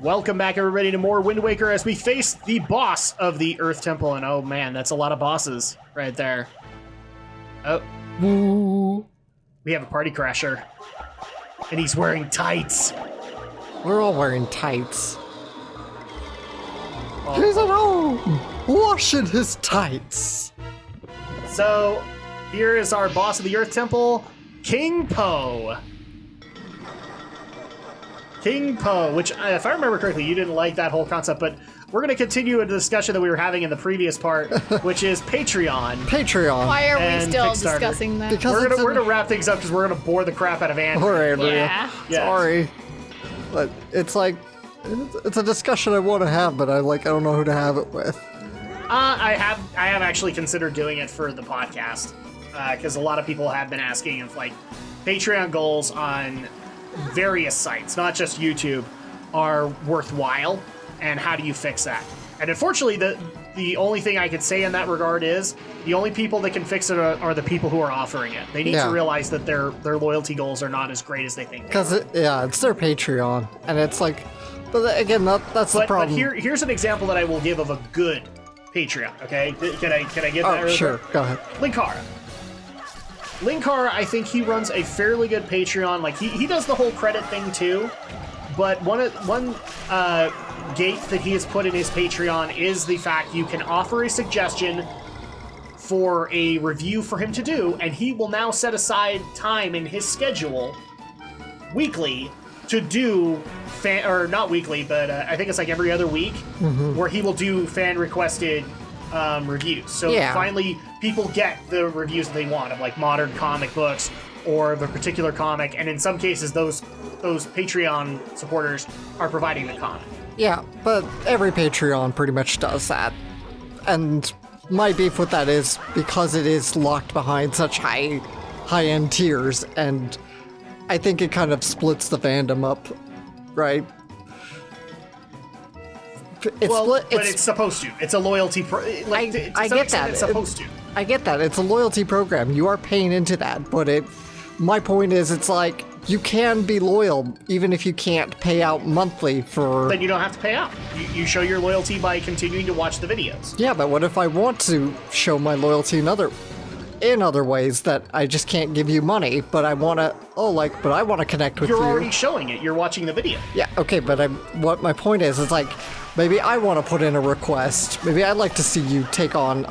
Welcome back, everybody, to more Wind Waker as we face the boss of the Earth Temple. And oh man, that's a lot of bosses right there. Oh, Woo. we have a party crasher. And he's wearing tights. We're all wearing tights. Oh. He's at home, washing his tights. So, here is our boss of the Earth Temple, King Poe. King Poe, which, if I remember correctly, you didn't like that whole concept, but we're going to continue a discussion that we were having in the previous part, which is Patreon. Patreon. Why are we And still Kickstarter. discussing that? Because We're gonna wrap things up because we're gonna bore the crap out of Andrew. Poor Andrea. Yeah. Yeah. Sorry. But it's like, it's a discussion I want to have, but I don't know who to have it with. I have actually considered doing it for the podcast because a lot of people have been asking if like Patreon goals on various sites, not just YouTube, are worthwhile, and how do you fix that? And unfortunately, the only thing I could say in that regard is the only people that can fix it are the people who are offering it. They need to realize that their loyalty goals are not as great as they think. Because it's their Patreon, and it's like, but again, that's the problem. But here's an example that I will give of a good Patreon. Okay, can I get that? Oh, sure, go ahead. Linkara, I think he runs a fairly good Patreon. Like he does the whole credit thing too, but one gate that he has put in his Patreon is the fact you can offer a suggestion for a review for him to do, and he will now set aside time in his schedule weekly to do not weekly, but I think it's like every other week, where he will do fan requested reviews. So finally, people get the reviews that they want of like modern comic books or the particular comic, and in some cases, those Patreon supporters are providing the comic. Yeah, but every Patreon pretty much does that. And my beef with that is because it is locked behind such high-end tiers, and I think it kind of splits the fandom up, right? It's supposed to. It's a loyalty. I get that. It's supposed to. I get that. It's a loyalty program. You are paying into that, but my point is, it's like, you can be loyal even if you can't pay out monthly for... Then you don't have to pay out. You show your loyalty by continuing to watch the videos. Yeah, but what if I want to show my loyalty in other ways that I just can't give you money, but I want to... but I want to connect with you. You're already showing it. You're watching the video. Yeah, okay, but what my point is like, maybe I want to put in a request. Maybe I'd like to see you take on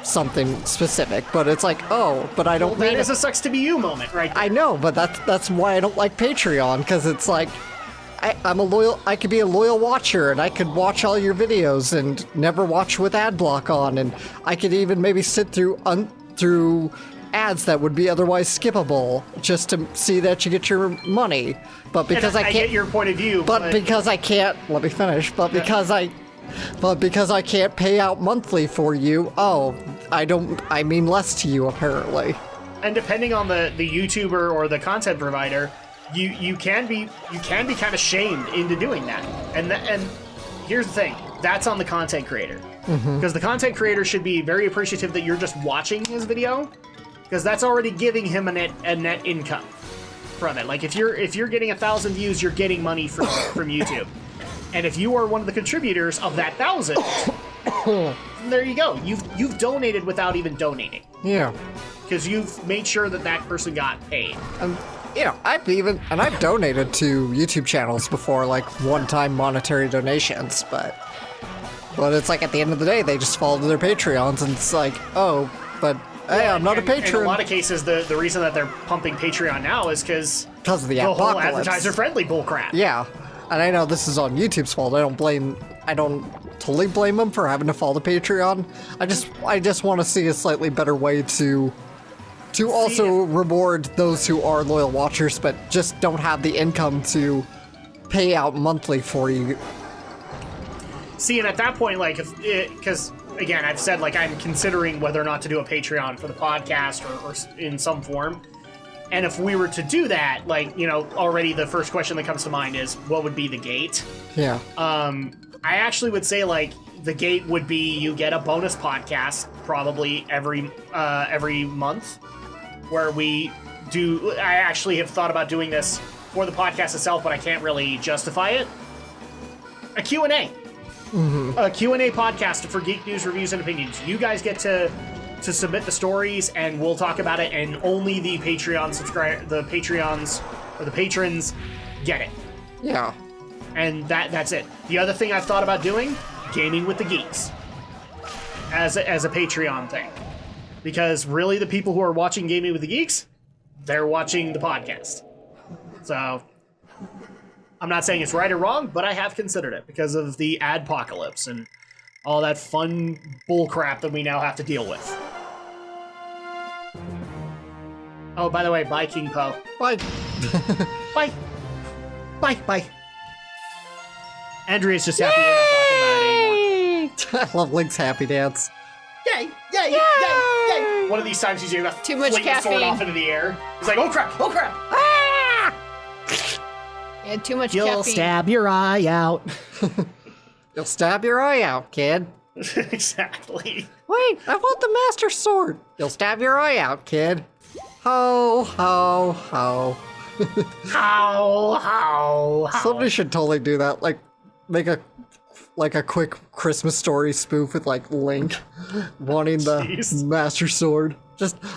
something specific, but it's like, but I don't. Well, that is a sucks to be you moment, right there. I know, but that's why I don't like Patreon, because it's like, I could be a loyal watcher, and I could watch all your videos and never watch with ad block on, and I could even maybe sit through ads that would be otherwise skippable just to see that you get your money. But because I can't get your point of view, but because I can't, let me finish. But because I can't pay out monthly for you, I mean less to you apparently. And depending on the YouTuber or the content provider, you can be kind of shamed into doing that. And here's the thing, that's on the content creator. Because the content creator should be very appreciative that you're just watching his video, because that's already giving him a net income from it. Like if you're getting 1,000 views, you're getting money from YouTube. And if you are one of the contributors of that 1,000, there you go. You've donated without even donating. Yeah. Because you've made sure that person got paid. I've donated to YouTube channels before, like one-time monetary donations, but it's like at the end of the day, they just fall to their Patreons, and it's like, hey, I'm not a patron. In a lot of cases, the reason that they're pumping Patreon now is because of the whole advertiser-friendly bullcrap. Yeah, and I know this is on YouTube's fault. I don't totally blame them for having to follow Patreon. I just want to see a slightly better way to also reward those who are loyal watchers, but just don't have the income to pay out monthly for you. See, and at that point, like, because again, I've said, like, I'm considering whether or not to do a Patreon for the podcast or in some form. And if we were to do that, like, already the first question that comes to mind is, what would be the gate? Yeah. I actually would say, like, the gate would be you get a bonus podcast probably every month, where we do... I actually have thought about doing this for the podcast itself, but I can't really justify it. a Q&A. A Q&A podcast for Geek News, Reviews, and Opinions. You guys get to submit the stories, and we'll talk about it, and only the Patreons or the patrons get it. Yeah. And that's it. The other thing I've thought about doing, gaming with the geeks. As a Patreon thing. Because really the people who are watching Gaming with the Geeks, they're watching the podcast. So, I'm not saying it's right or wrong, but I have considered it because of the adpocalypse and all that fun bullcrap that we now have to deal with. Oh, by the way, bye, King Poe. Bye. Bye. Bye. Bye. Andrea's just happy we're not talking about it anymore. I love Link's happy dance. Yay! Yay! Yay! Yay! One of these times he's gonna Too much fling the sword caffeine. off into the air. He's like, oh crap! Oh crap! Yeah, too much You'll caffeine. stab your eye out. You'll stab your eye out, kid. Exactly. Wait, I want the Master Sword. You'll stab your eye out, kid. Ho, ho, ho. How? Somebody should totally do that. Like, make a quick Christmas story spoof with like Link wanting the Jeez. Master Sword.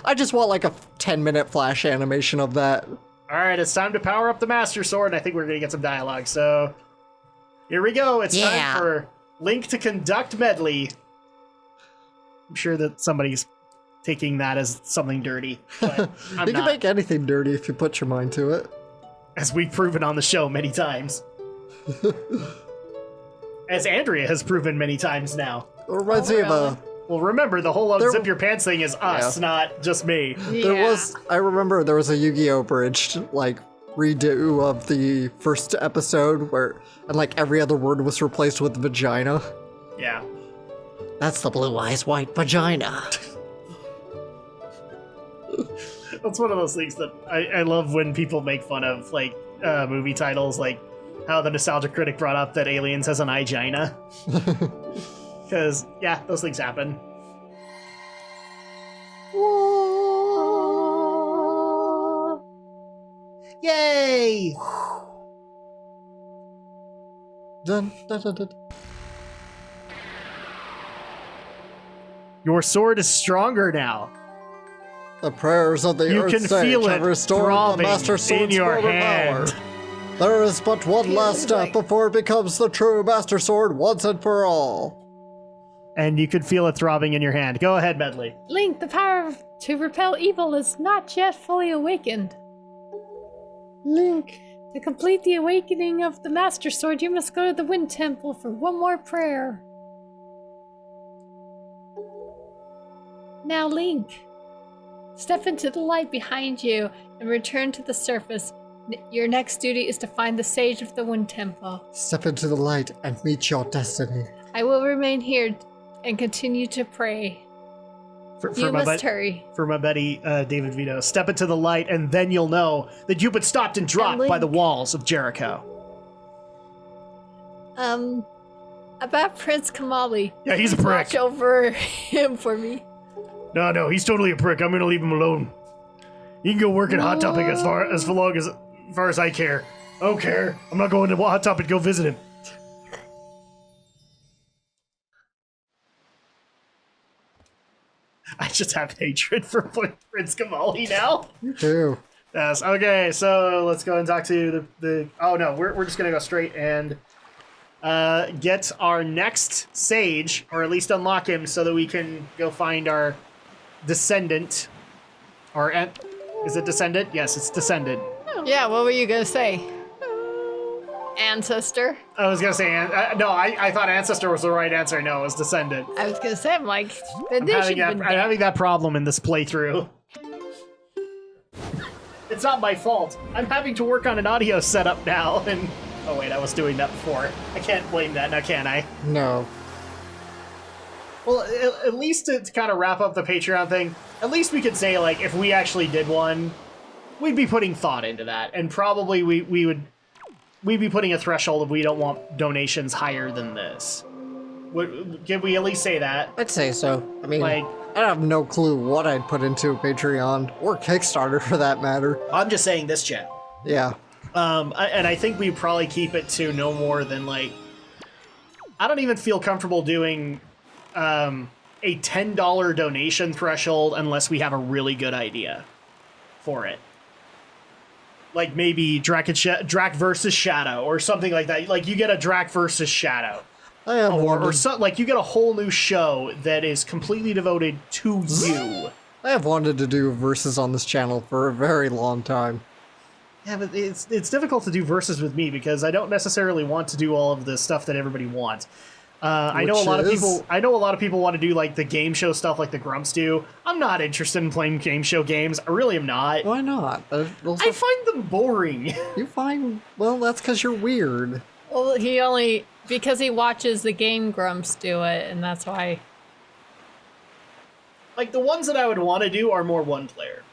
I just want like a 10-minute flash animation of that. All right, it's time to power up the Master Sword, and I think we're gonna get some dialogue. So here we go. It's time for Link to conduct medley. I'm sure that somebody's taking that as something dirty, but I'm You can not, make anything dirty if you put your mind to it. as we've proven on the show many times. As Andrea has proven many times now. It reminds me of a... Well, remember, the whole There- unzip your pants thing is us, Yeah. not just me. I remember there was a Yu-Gi-Oh! Abridged, like, redo of the first episode and like every other word was replaced with vagina. Yeah. That's the blue eyes white vagina. That's one of those things that I love when people make fun of, like, movie titles, like how the Nostalgia Critic brought up that Aliens has an igina. Because, yeah, those things happen. Yay! Dun, dun, dun, dun. Your sword is stronger now. The prayers of the You earth can sage feel have it restored the throbbing Master in Sword's your mortal hand. power. There is but one last step before it becomes the true Master Sword once and for all. And you could feel it throbbing in your hand. Go ahead, Medley. Link, the power to repel evil is not yet fully awakened. Link. To complete the awakening of the Master Sword, you must go to the Wind Temple for one more prayer. Now, Link, step into the light behind you and return to the surface. Your next duty is to find the Sage of the Wind Temple. Step into the light and meet your destiny. I will remain here and continue to pray. You must hurry. For my buddy David Vito, step into the light, and then you'll know that you've been stopped and dropped by the walls of Jericho. About Prince Kamali. Yeah, he's a Please prick. Watch over him for me. No, he's totally a prick. I'm gonna leave him alone. You can go work at Hot Topic as far as I care. I don't care. I'm not going to Hot Topic to go visit him. I just have hatred for Prince Kamali now. You too. Yes. Okay, so let's go and talk to the. Oh no, we're just gonna go straight and get our next sage, or at least unlock him, so that we can go find our descendant. Or is it descendant? Yes, it's descendant. Yeah, what were you gonna say? Ancestor? I was gonna say no. I thought ancestor was the right answer. No, it was descendant. I was gonna say, I'm like, I'm having that problem in this playthrough. It's not my fault. I'm having to work on an audio setup now, and oh wait, I was doing that before. I can't blame that now, can I? No. Well, at least to kind of wrap up the Patreon thing, at least we could say, like, if we actually did one, we'd be putting thought into that, and probably we'd be putting a threshold if we don't want donations higher than this. Can we at least say that? I'd say so. I mean, Like- I have no clue what I'd put into Patreon or Kickstarter for that matter. I'm just saying this, Jen. Yeah. And I think we probably keep it to no more than, like, I don't even feel comfortable doing a $10 donation threshold unless we have a really good idea for it. Like maybe Drak versus Shadow or something like that. Like you get a Drak versus Shadow. I have Or so, like you get a whole new show that is completely devoted to you. I have wanted to do verses on this channel for a very long time. Yeah, but it's difficult to do verses with me because I don't necessarily want to do all of the stuff that everybody wants. I know a lot of people want to do like the game show stuff like the Grumps do. I'm not interested in playing game show games. I really am not. Why not? I find them boring. You find... Well, that's because you're weird. Well, because he watches the Game Grumps do it, and that's why. Like the ones that I would want to do are more one player.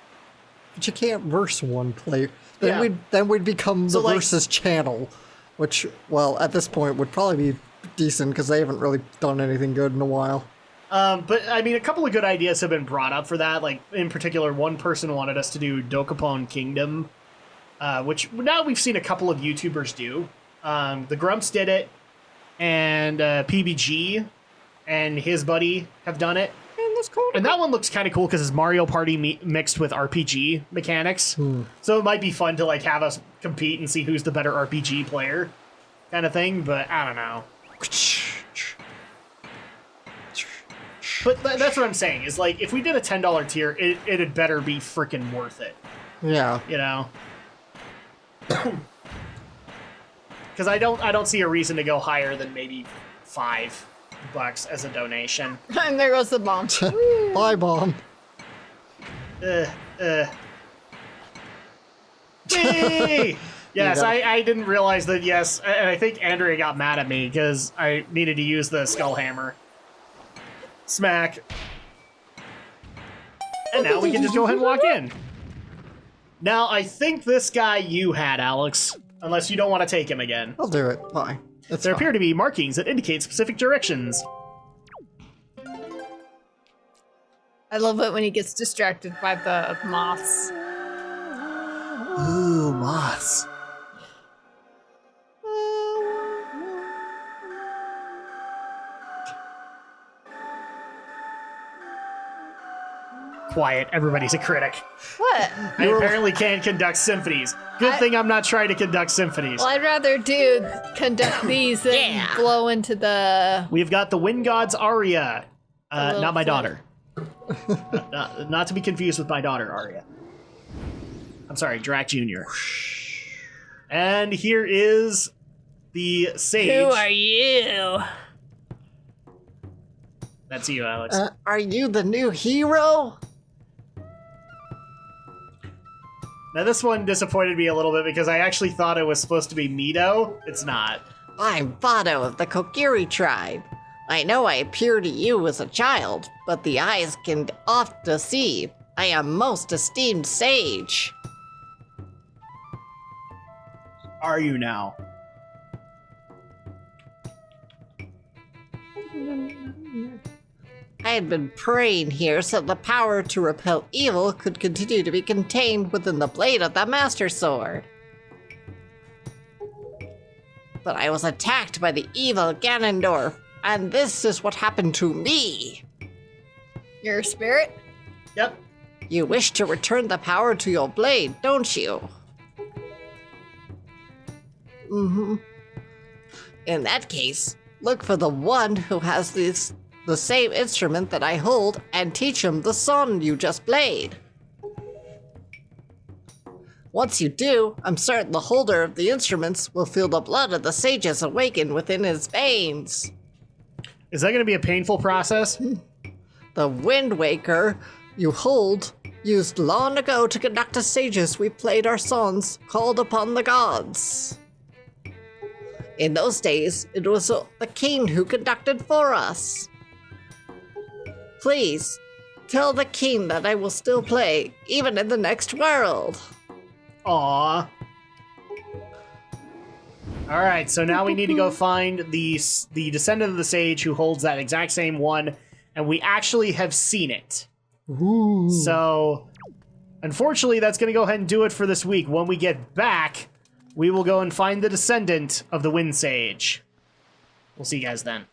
But you can't verse one player. Then we'd become the versus channel, which, well, at this point would probably be decent because they haven't really done anything good in a while. But I mean, a couple of good ideas have been brought up for that. Like in particular, one person wanted us to do Dokapon Kingdom, which now we've seen a couple of YouTubers do. The Grumps did it, and PBG and his buddy have done it. And that one looks kind of cool because it's Mario Party mixed with RPG mechanics. So it might be fun to like have us compete and see who's the better RPG player kind of thing, but I don't know. But that's what I'm saying, is like if we did a $10 tier, it'd better be freaking worth it. Yeah. You know? Because I don't see a reason to go higher than maybe $5 as a donation. And there goes the bomb. Bye, bomb. Whee! Yes, I didn't realize that, yes, and I think Andrea got mad at me because I needed to use the skull hammer. Smack. And now we can just go ahead and walk in. Now, I think this guy you had, Alex, unless you don't want to take him again. I'll do it. Bye. There appear to be markings that indicate specific directions. I love it when he gets distracted by the moths. Ooh, moths. Quiet, everybody's a critic. What? I apparently can't conduct symphonies. Good thing I'm not trying to conduct symphonies. Well, I'd rather conduct these than blow into the... We've got the Wind God's aria. Not my flute. daughter. Not to be confused with my daughter, Aria. I'm sorry, Drak Jr. And here is the sage. Who are you? That's you, Alex. Are you the new hero? Now this one disappointed me a little bit because I actually thought it was supposed to be Mido. It's not. I'm Vado of the Kokiri tribe. I know I appear to you as a child, but the eyes can oft deceive. I am most esteemed sage. Are you now? I had been praying here so the power to repel evil could continue to be contained within the blade of the Master Sword. But I was attacked by the evil Ganondorf, and this is what happened to me. You're a spirit? Yep. You wish to return the power to your blade, don't you? Mm-hmm. In that case, look for the one who has the same instrument that I hold and teach him the song you just played. Once you do, I'm certain the holder of the instruments will feel the blood of the sages awaken within his veins. Is that going to be a painful process? The Wind Waker you hold used long ago to conduct us sages we played our songs called upon the gods. In those days, it was the king who conducted for us. Please, tell the king that I will still play, even in the next world. Aww. Alright, so now we need to go find the descendant of the sage who holds that exact same one, and we actually have seen it. Ooh. So, unfortunately, that's going to go ahead and do it for this week. When we get back, we will go and find the descendant of the Wind Sage. We'll see you guys then.